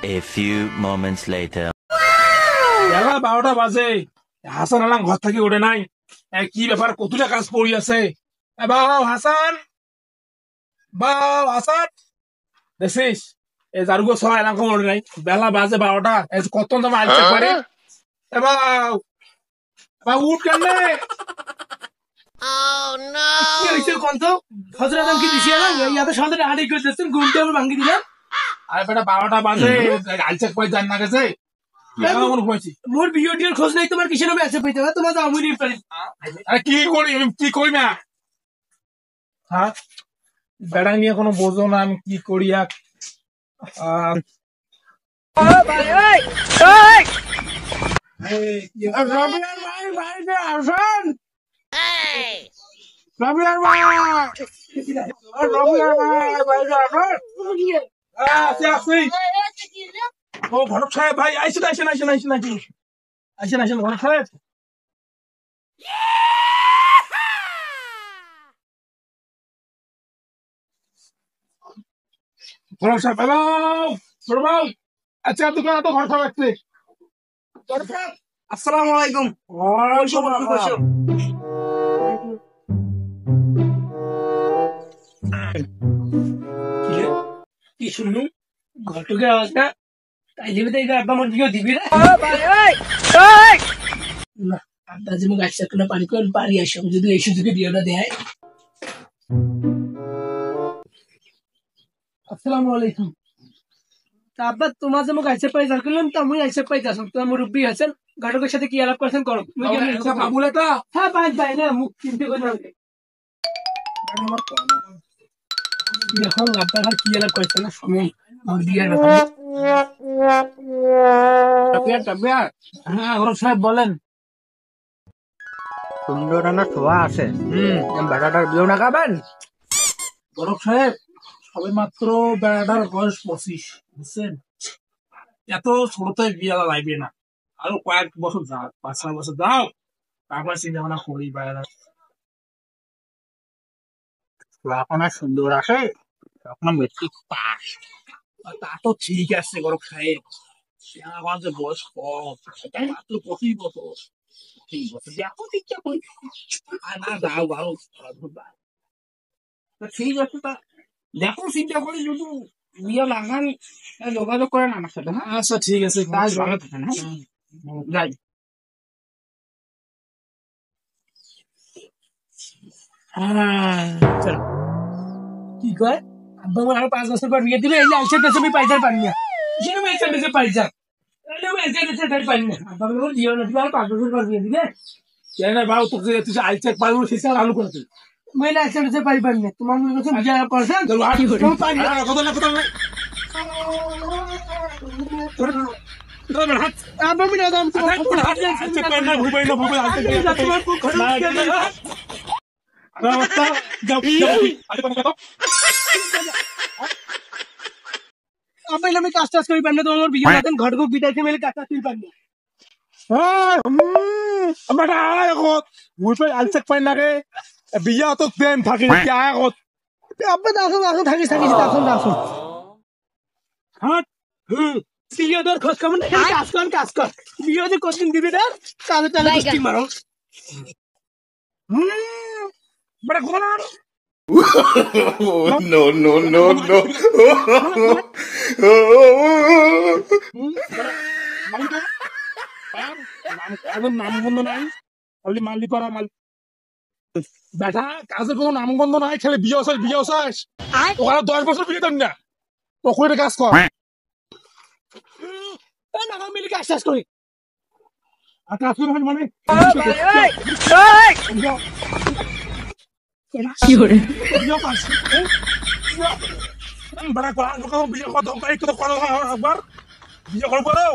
A few moments later. বেলা 12টা বাজে হাসান আলাম ঘর থেকে ওঠে নাই কি ব্যাপার কতটা কাজ পড়ি আছে বাউ হাসান দেখছিস এই জারুগো সবাই এলাম ওঠে নাই বেলা বাজে 12টা কত দাম আলছে পারে বাউ উঠ কেন কি হইছে কোন তো হযরত আদম কি দিছি না ইয়াতে সন্ধ্যা হাঁটি করে দিছেন ঘুমতে আমার ভাঙি দিলাম আরে বেটা 12টা বাজে আলছে কই জান না গেছে মোর ভিডিওর খোঁজ নাই তোমার কিসের নামে আছে পাইতে তোমার দাও মুই পারি আরে কি করি না হ্যাঁ বেড়া নিয়ে কোনো বোঝো না আমি কি করি ও ঘটক সাহেব ভাই আইসেন ঘটক সাহেব ঘটক সাহেব বাউ আচ্ছা দোকান তো ঘর সাহেব আসছে আসসালামু আলাইকুম কি শুনলু ঘটকের আওয়াজটা তাই দিবি তাই আব্বা মোর ভিডিও দিবি রে না আব্বা যে মুখ আসছে কোনো পানি কোন পারি আসে যদি এই সুযোগে ভিডিওটা দেয় আসসালামু আলাইকুম আব্বা তোমার যে মুখ আইসে পাই যার করলাম তা মুই আইসে পাই যাস তোমার মুরব্বি আছেন ঘটকের সাথে কি আলাপ করছেন করো বাবুলে তো হ্যাঁ ভাই না মুখ চিনতে করে দেখো আপনার কি আলাপ করছেন না সময় হ্যাঁ ঘটক সাহেব বলেন সুন্দর রান্নার শোভা আছে বেড়াটার বিয়ে না খাবেন ঘটক সাহেব সবে মাত্র বেড়াটার বয়স 25 বুঝছেন এত ছোটতে বিয়ে লাগবে না আরো কয়েক বছর যাও 5-6 বছর যাও তারপর চিন্তা ভাবনা করি বেড়াটা এখন আর সুন্দর আসে তখন মেট্রিক পাস তা তো ঠিক আছে ঘটক সাহেব আমার যে বয়স কম মাত্র 25 বছর দেখো ইচ্ছা করি না যাও ভালো ঠিক আছে তা দেখো চিন্তা করি যদি বিয়ে লাগান যোগাযোগ করেন আমার সাথে হ্যাঁ আচ্ছা ঠিক আছে কাজ ভালো থাকেন হ্যাঁ যাই কি কয় আব্বা আমার আরো 5 বছর পর বিয়ে দিলে এই আইসা পেছে আমি পাইতে পারি না কিসের আমি আইসা পেছে পাই যা তাহলে আমি আইসা পেছে তাই পারি না আব্বা বলে দিও না দিলে আর 5 বছর পর বিয়ে দিলে কেন বাবু তোকে তুই আইচেক পারবো সেটা আলু করে তুই মই না আইসা পেছে পারি না তোমার মনে হচ্ছে বিয়ে করছেন চলো আর তুমি পারি না কত না হাত আব্বা আমি না দাম আইচেক পার না ভুবাই তোমার খুব খরচ রাস্তা যাও আরে কোন কথা আব্বা আমি কাজ টাজ করি পারি না তোমার বিয়ে না ঘটক বিদাইতে মেলে কাজ টাজ করি পারি না আমার আগত মুই পাই আইচেক পাই না রে বিয়া তো দেন থাকি কি আগত আব্বা আসুন থাকিস আসুন হাত বিয়ে দর খোঁজ খবর না কাজ কর বিয়ে যে কতদিন দিবি না কাজে টালে গুষ্টি মারো বড় কোন no. নাম গন্ধ নাই খালি মালি করা মাল বেটা কাজের কোনো নাম গন্ধ নাই খালি বিয়ে হসাস ওখানে 10 বছর বিয়ে দেন না তো কইরে কাজ কর না মিলে কাজ টাজ করি আর কাজ করে মানে কি করে বড় কোন বিয়ে কত তাই কত করো একবার বিয়ে করো